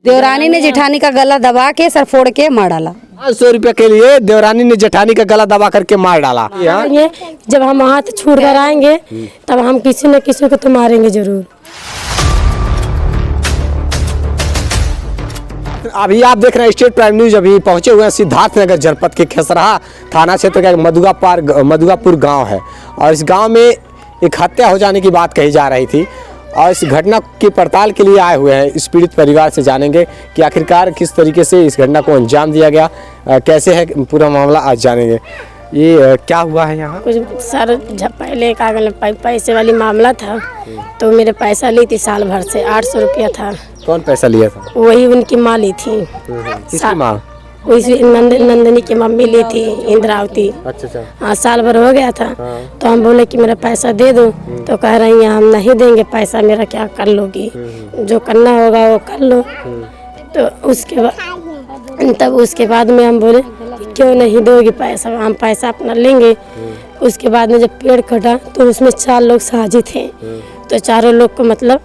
देवरानी ने जेठानी का गला दबा के सर फोड़ के मार डाला। 500 रुपये के लिए देवरानी ने जेठानी का गला दबा करके मार डाला। ये जब हम हाथ छूट कर आएंगे तब हम किसी न किसी को तो मारेंगे जरूर। अभी आप देख रहे हैं स्टेट प्राइम न्यूज। अभी पहुंचे हुए हैं सिद्धार्थनगर जनपद के खेसरहा थाना क्षेत्र का मधुगापुर गांव है और इस गांव में एक हत्या हो जाने की बात कही जा रही थी और इस घटना की पड़ताल के लिए आए हुए हैं। इस पीड़ित परिवार से जानेंगे कि आखिरकार किस तरीके से इस घटना को अंजाम दिया गया, कैसे है पूरा मामला आज जानेंगे। ये क्या हुआ है यहाँ? कुछ सर पहले कागज पैसे वाली मामला था तो मेरे पैसा ली थी साल भर से 800 रुपया था। कौन पैसा लिया था? वही उनकी माँ ली थी। किसकी माँ? नंदनी की मम्मी ली थी, इंद्रावती। अच्छा। हाँ, साल भर हो गया था। तो हम बोले कि मेरा पैसा दे दो तो कह रही हैं हम नहीं देंगे पैसा, मेरा क्या कर लोगी, जो करना होगा वो कर लो। तो उसके बाद में हम बोले क्यों नहीं दोगी पैसा, हम पैसा अपना लेंगे। उसके बाद में जब पेड़ कटा तो उसमें 4 लोग साझी थे तो चारों लोग को मतलब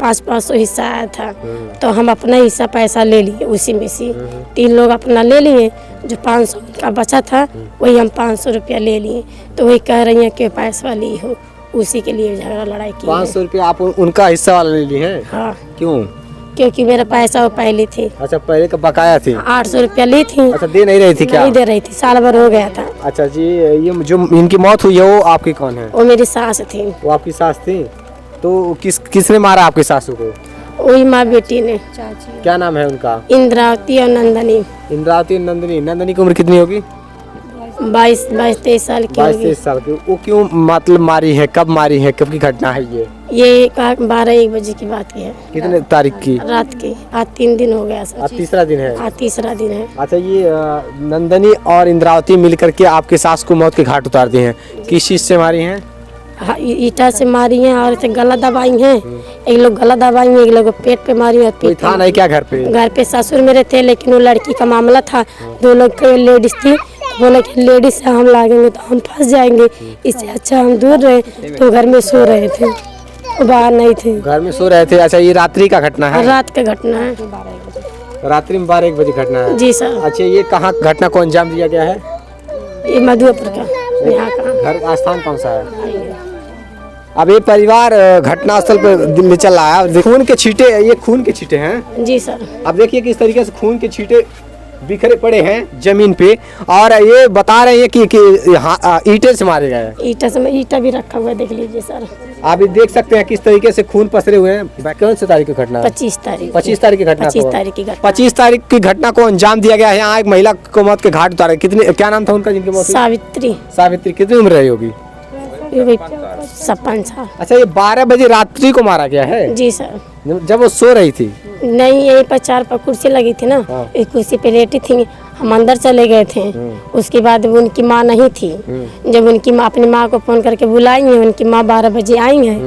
500 हिस्सा आया था तो हम अपना हिस्सा पैसा ले लिए। उसी में से 3 लोग अपना ले लिए, जो 500 का बचा था वही हम 500 रुपया ले लिए। तो वही कह रही हैं कि पैसा ली हो, उसी के लिए झगड़ा लड़ाई की। 500 रुपये आप उनका हिस्सा वाला ले लिए हैं? हाँ। क्यों? क्योंकि मेरा पैसा वो पहले थी। अच्छा, पहले का बकाया थी? 800 रुपया ली थी। अच्छा, दे नहीं रही थी क्या? नहीं दे रही थी, साल भर हो गया था। अच्छा जी, ये जो इनकी मौत हुई है वो आपकी कौन है? वो मेरी सास थी। वो आपकी सास थी? तो किसने मारा आपकी सासू को? वही माँ बेटी ने। क्या नाम है उनका? इंद्रावती और नंदनी। इंद्रावती नंदनी की उम्र कितनी होगी? 22-23 साल की होगी। 22-23 साल की। वो क्यों मतलब मारी है, कब मारी है, कब की घटना है ये? 12-1 बजे की बात की है। कितने तारीख की? रात की। आज 3 दिन हो गया सर। आज तीसरा दिन है? आज तीसरा दिन है। अच्छा, ये नंदनी और इंद्रावती मिलकर के आपके सास को मौत के घाट उतार दी हैं। किस चीज से मारी हैं? ईटा से मारी हैं और ऐसे गला दबाई हैं। एक लोग गला दबाई हैं, एक लोग पेट पे मारी है। कोई था नहीं क्या घर पे? घर पे ससुर मेरे थे लेकिन वो लड़की का मामला था, 2 लोग लेडीज थी। बोले कि लेडीज से हम लागेंगे तो हम फंस जाएंगे, इससे अच्छा हम दूर रहे। तो घर में सो रहे थे, बाहर नहीं थे। घर में सो रहे थे। अच्छा, ये रात्रि का घटना है? रात का घटना है। रात्रि में 12-1 बजे घटना है? जी सर। अच्छा, ये कहाँ घटना को अंजाम दिया गया है? ये मधुपुर का। यहाँ का घर स्थान कौन सा है? अब ये परिवार घटनास्थल पर ले चल रहा है। खून के छींटे, ये खून के छींटे हैं? जी सर। अब देखिए किस तरीके से खून के छींटे बिखरे पड़े हैं जमीन पे और ये बता रहे हैं कि ईंटे से मारे गए हैं। ईटा भी रखा हुआ है, देख लीजिए सर। आप ये देख सकते हैं किस तरीके से खून पसरे हुए हैं। कौन सी तारीख की घटना है? 25 तारीख। 25 तारीख की घटना। 25 तारीख की घटना। 25 तारीख की घटना को अंजाम दिया गया है। यहाँ एक महिला को मौत के घाट उतारे। कितने, क्या नाम था उनका जिनकी मौत? सावित्री। कितनी उम्र रही होगी? 56 साल। अच्छा, ये 12 बजे रात्रि को मारा गया है? जी सर। जब वो सो रही थी? नहीं, यहीं पर 4 पर कुर्सी लगी थी ना, इस कुर्सी पे लेटी थी। हम अंदर चले गए थे। उसके बाद उनकी माँ नहीं थी। जब उनकी माँ अपनी माँ को फोन करके बुलाई है, उनकी माँ 12 बजे आई है।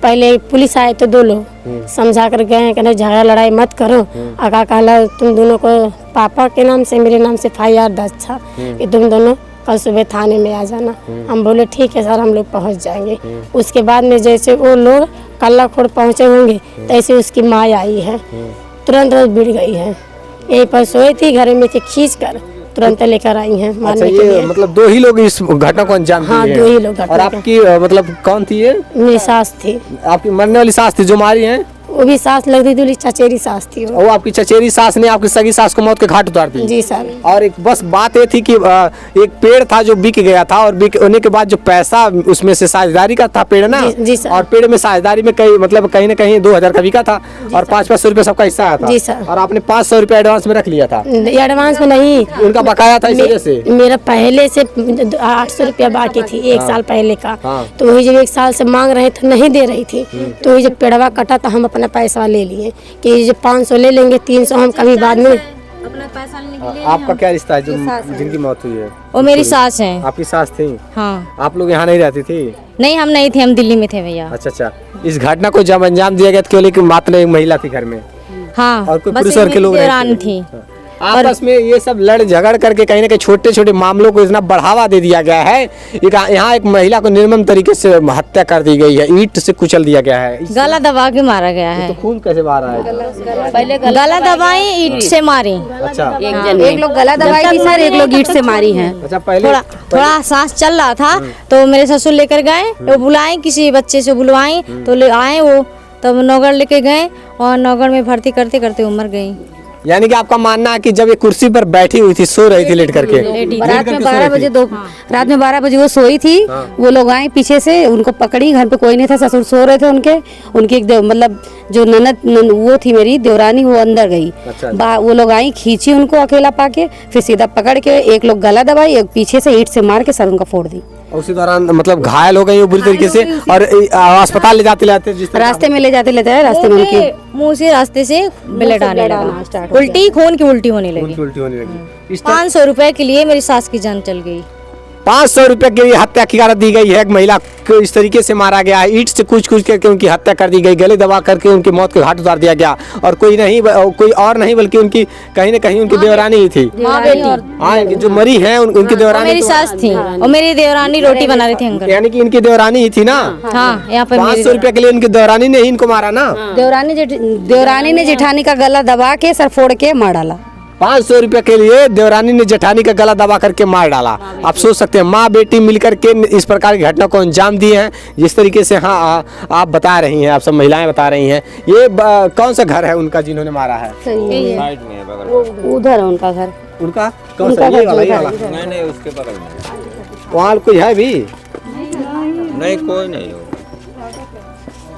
पहले पुलिस आए तो 2 लोग समझा कर गए हैं कि झगड़ा लड़ाई मत करो। आगा कहला तुम दोनों को पापा के नाम से मेरे नाम से FIR दर्ज था कि तुम दोनों कल सुबह थाने में आ जाना। हम बोले ठीक है सर, हम लोग पहुंच जाएंगे। उसके बाद में जैसे वो लोग कल्लाखोड़ पहुंचे होंगे तैसे उसकी माँ आई है, तुरंत भिड़ गई है। यहीं पर सोई थी, घर में से खींच कर तुरंत लेकर आई हैं मारने के लिए। मतलब 2 ही लोग इस घटना को अंजाम दिए? हाँ, 2 ही लोग। और आपकी मतलब कौन थी ये? मेरी सास थी। आपकी मरने वाली सास थी जो मारी है? वो भी सास लगती थी, चचेरी सास थी वो। आपकी चचेरी सास ने आपकी सगी सास को मौत के घाट उतार दी? जी सर। और एक बस बात ये थी कि एक पेड़ था जो बिक गया था और बिक होने के बाद जो पैसा उसमें से साझेदारी का था पेड़ ना। जी सर। और पेड़ में साझेदारी में कहीं न कहीं 2000 का बिका था और 500 रुपये सबका हिस्सा आया था। जी सर। और आपने 500 रुपये एडवांस में रख लिया था? एडवांस में नहीं, उनका बकाया था, इस वजह से। मेरा पहले से 800 रुपया बाकी थी 1 साल पहले का। तो वही जब 1 साल से मांग रहे थे, नहीं दे रही थी, तो वही जब पेड़वा कटा तो हम अपना पैसा ले लिए कि जो 500 ले लेंगे, 300 हम कभी बाद में। अपना पैसा लेने के लिए। आपका क्या रिश्ता है जिनकी मौत हुई है? वो मेरी सास है। आपकी सास थी? हाँ। आप लोग यहाँ नहीं रहती थी? नहीं, हम नहीं थे, हम दिल्ली में थे भैया। अच्छा। इस घटना को जब अंजाम दिया गया तो केवल एक मात्र एक महिला थी घर में? हाँ, और कोई पुरुष और के लोग देवरानी थी। आपस में ये सब लड़ झगड़ करके कहीं ना कहीं छोटे छोटे मामलों को इतना बढ़ावा दे दिया गया है। यहाँ एक महिला को निर्मम तरीके से हत्या कर दी गई है, ईंट से कुचल दिया गया है, गला दबा के मारा गया है। तो खून कैसे बह रहा है? पहले गला दबाई, ईंट से मारी। अच्छा एक लोग गला दबाई थी सर, एक लोग ईंट से मारी है। अच्छा पहले थोड़ा थोड़ा सांस चल रहा था तो मेरे ससुर लेकर गए, वो बुलाए, किसी बच्चे से बुलवाई तो ले आए, वो तब नौगढ़ लेके गए और नौगढ़ में भर्ती करते करते उमर गई। यानी कि आपका मानना है कि जब ये कुर्सी पर बैठी हुई थी, सो रही थी लेट करके, रात में 12 बजे रात में 12 बजे वो सोई थी। वो लोग आए पीछे से, उनको पकड़ी, घर पे कोई नहीं था, ससुर सो रहे थे उनकी एक मतलब जो ननद वो थी मेरी देवरानी, वो अंदर गई। अच्छा। वो लोग आई, खींची उनको अकेला पाके, फिर सीधा पकड़ के एक लोग गला दबाई, एक पीछे से ईंट से मार के सर उनका फोड़ दी। उसी दौरान मतलब घायल हो गई वो बुरी तरीके से, और अस्पताल ले जाते जिस तरह रास्ते में ले जाते रास्ते में उनकी मुंह से रास्ते से ब्लड आने लगा, उल्टी, खून की उल्टी होने लगी। उल्टी होने लगी। 500 रुपए के लिए मेरी सास की जान चल गई। 500 रुपए के लिए हत्या की गारत दी गई है। एक महिला को इस तरीके से मारा गया है, ईंट से कुछ करके उनकी हत्या कर दी गई, गले दबा करके उनकी मौत के घाट उतार दिया गया। और कोई और नहीं बल्कि उनकी कहीं न कहीं उनकी देवरानी ही थी। माँ बेटी, हाँ, जो मरी है उनकी देवरानी मेरी सास थी और मेरी देवरानी रोटी बना रही थी अंकल। यानी कि इनकी देवरानी ही थी ना। हाँ, यहाँ पर 500 रुपए के लिए इनकी देवरानी ने ही इनको मारा ना। देवरानी ने जेठानी का गला दबा के सर फोड़ के मार डाला। 500 रुपए के लिए देवरानी ने जेठानी का गला दबा करके मार डाला। आप सोच सकते हैं, माँ बेटी मिलकर के इस प्रकार की घटना को अंजाम दिए हैं जिस तरीके से। हाँ, आप बता रही हैं, आप सब महिलाएं बता रही हैं। ये कौन सा घर है उनका जिन्होंने मारा है? उधर है उनका घर। उनका कौन सा? ये वाला? नहीं उसके बगल में। वहाँ कोई है भी? नहीं, कोई नहीं हो।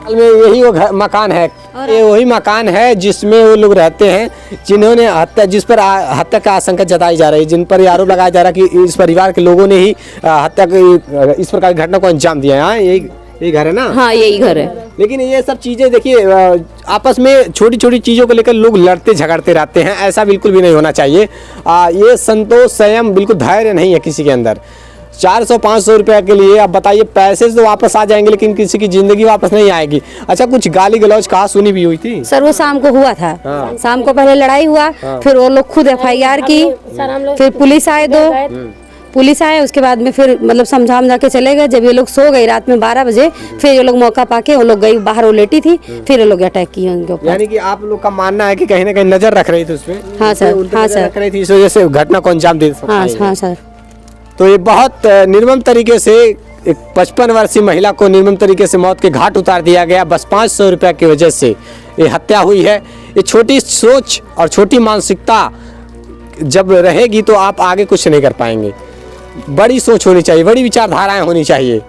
में यही वो मकान है, ये वही मकान है जिसमें वो लोग रहते हैं जिन्होंने जिस पर हत्या का आशंका जताई जा रही है, जिन पर ये आरोप लगाया जा रहा है कि इस परिवार के लोगों ने ही हत्या की इस प्रकार की घटना को अंजाम दिया है। हाँ, यही घर है ना? हाँ, यही घर है। लेकिन ये सब चीजें देखिए, आपस में छोटी छोटी चीजों को लेकर लोग लड़ते झगड़ते रहते हैं, ऐसा बिल्कुल भी नहीं होना चाहिए। ये संतोष, संयम, बिल्कुल धैर्य नहीं है किसी के अंदर। 400-500 रुपए के लिए आप बताइए, पैसे तो वापस आ जाएंगे लेकिन किसी की जिंदगी वापस नहीं आएगी। अच्छा, कुछ गाली गलौज कहा सुनी भी हुई थी? सर वो शाम को हुआ था। हाँ। शाम को पहले लड़ाई हुआ, फिर वो लोग खुद FIR की, फिर पुलिस आए, पुलिस आए, उसके बाद में फिर मतलब समझा के चले गए। जब ये लोग सो गए रात में 12 बजे, फिर ये लोग मौका पाके वो लोग गई बाहर, वो लेटी थी, फिर ये लोग अटैक किए उनके ऊपर। यानी कि आप लोग का मानना है कि कहीं ना कहीं नजर रख रही थी उसमें? हाँ सर, हाँ सर, रख रही थी, इस वजह से घटना को अंजाम दे सकती है। हाँ सर। तो ये बहुत निर्मम तरीके से एक 55 वर्षीय महिला को निर्मम तरीके से मौत के घाट उतार दिया गया, बस 500 रुपए की वजह से ये हत्या हुई है। ये छोटी सोच और छोटी मानसिकता जब रहेगी तो आप आगे कुछ नहीं कर पाएंगे। बड़ी सोच होनी चाहिए, बड़ी विचारधाराएं होनी चाहिए।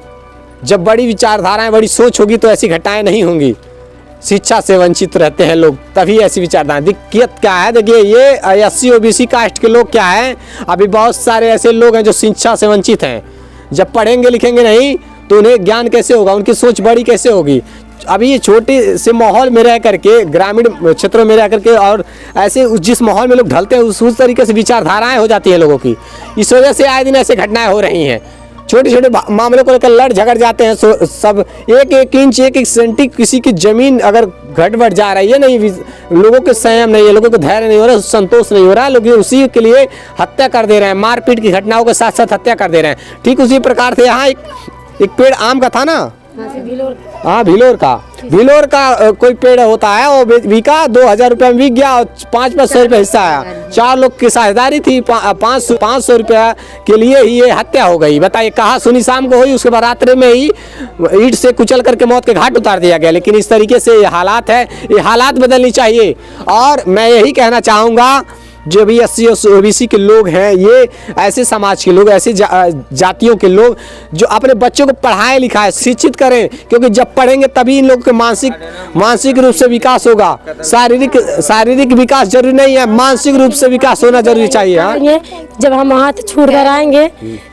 जब बड़ी विचारधाराएं, बड़ी सोच होगी तो ऐसी घटनाएं नहीं होंगी। शिक्षा से वंचित रहते हैं लोग, तभी ऐसी विचारधारा। दिक्कत क्या है, देखिए ये SC OBC कास्ट के लोग क्या हैं, अभी बहुत सारे ऐसे लोग हैं जो शिक्षा से वंचित हैं। जब पढ़ेंगे लिखेंगे नहीं तो उन्हें ज्ञान कैसे होगा, उनकी सोच बड़ी कैसे होगी। अभी ये छोटे से माहौल में रह करके, ग्रामीण क्षेत्रों में रह करके, और ऐसे जिस माहौल में लोग ढलते हैं उस तरीके से विचारधाराएं हो जाती हैं लोगों की। इस वजह से आए दिन ऐसे घटनाएं हो रही हैं। छोटे छोटे मामलों को लेकर लड़ झगड़ जाते हैं सब। एक इंच, एक सेंटी किसी की जमीन अगर घट बढ़ जा रही है, नहीं लोगों के संयम नहीं है, लोगों को धैर्य नहीं हो रहा, संतोष नहीं हो रहा, लोग उसी के लिए हत्या कर दे रहे हैं। मारपीट की घटनाओं के साथ साथ हत्या कर दे रहे हैं। ठीक उसी प्रकार से यहाँ एक पेड़ आम का था ना, हाँ भिलोर का कोई पेड़ होता है, वो बिका 2000 रुपये में बिक गया और 500 रुपये हिस्सा आया। 4 लोग की साझेदारी थी, 500 रुपये के लिए ही ये हत्या हो गई। बताइए, कहाँ सुनी शाम को हुई, उसके बाद रात्रि में ही ईंट से कुचल करके मौत के घाट उतार दिया गया। लेकिन इस तरीके से ये हालात है, ये हालात बदलनी चाहिए। और मैं यही कहना चाहूँगा, जो भी SC OBC के लोग हैं, ये ऐसे समाज के लोग, ऐसे जातियों के लोग जो अपने बच्चों को पढ़ाएं लिखाएं, शिक्षित करें, क्योंकि जब पढ़ेंगे तभी इन लोगों के मानसिक रूप से विकास होगा। शारीरिक विकास जरूरी नहीं है, मानसिक रूप से विकास होना जरूरी चाहिए। हाँ? जब हम हाथ छोड़ कर आएंगे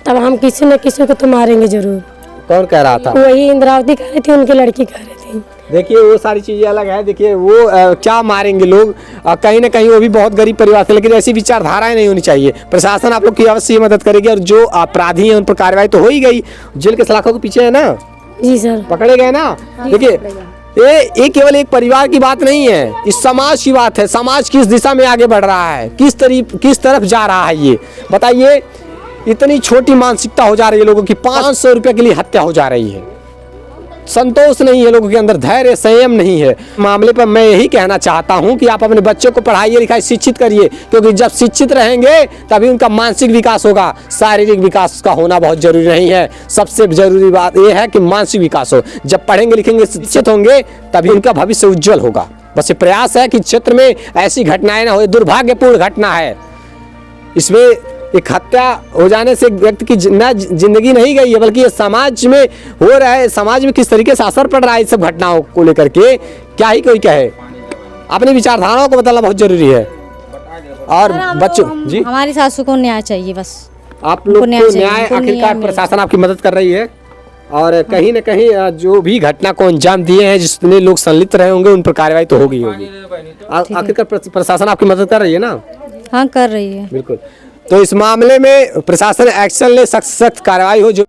तब हम किसी न किसी को तो मारेंगे जरूर। कौन कह रहा था? वही इंद्रावती कह रही थी, उनकी लड़की कह रही थी। देखिए वो सारी चीज़ें अलग है। देखिए वो क्या मारेंगे लोग, कहीं ना कहीं वो भी बहुत गरीब परिवार से, लेकिन ऐसी विचारधाराएं नहीं होनी चाहिए। प्रशासन आप लोग की अवश्य मदद करेगी, और जो अपराधी हैं उन पर कार्रवाई तो हो ही गई, जेल के सलाखों के पीछे है ना। जी सर, पकड़े गए ना। देखिए ये केवल एक परिवार की बात नहीं है, इस समाज की बात है। समाज किस दिशा में आगे बढ़ रहा है, किस तरफ जा रहा है, ये बताइए। इतनी छोटी मानसिकता हो जा रही है लोगों की, 500 रुपये के लिए हत्या हो जा रही है। संतोष नहीं है लोगों के अंदर, धैर्य संयम नहीं है। मामले पर मैं यही कहना चाहता हूं कि आप अपने बच्चों को पढ़ाइए लिखाइए, शिक्षित करिए, क्योंकि जब शिक्षित रहेंगे तभी उनका मानसिक विकास होगा। शारीरिक विकास का होना बहुत जरूरी नहीं है, सबसे जरूरी बात यह है कि मानसिक विकास हो। जब पढ़ेंगे लिखेंगे शिक्षित होंगे तभी उनका भविष्य उज्जवल होगा। बस ये प्रयास है कि क्षेत्र में ऐसी घटनाएं ना हो। दुर्भाग्यपूर्ण घटना है, इसमें एक हत्या हो जाने से एक व्यक्ति की जिंदगी नहीं गई है, बल्कि ये समाज में हो रहा है। समाज में किस तरीके से असर पड़ रहा है इस सब घटनाओं को लेकर के, क्या ही कोई कहे। अपनी विचारधाराओं को बताना बहुत जरूरी है। और बच्चों जी, हमारी सासू को न्याय चाहिए, बस आप लोग को न्याय, आखिरकार प्रशासन आपकी मदद कर रही है और कहीं न कहीं जो भी घटना को अंजाम दिए हैं, जितने लोग संलिप्त रहे होंगे उन पर कार्रवाई तो होगी। आखिरकार प्रशासन आपकी मदद कर रही है ना? हाँ, कर रही है, बिल्कुल। तो इस मामले में प्रशासन एक्शन ले, सख्त कार्रवाई हो। जो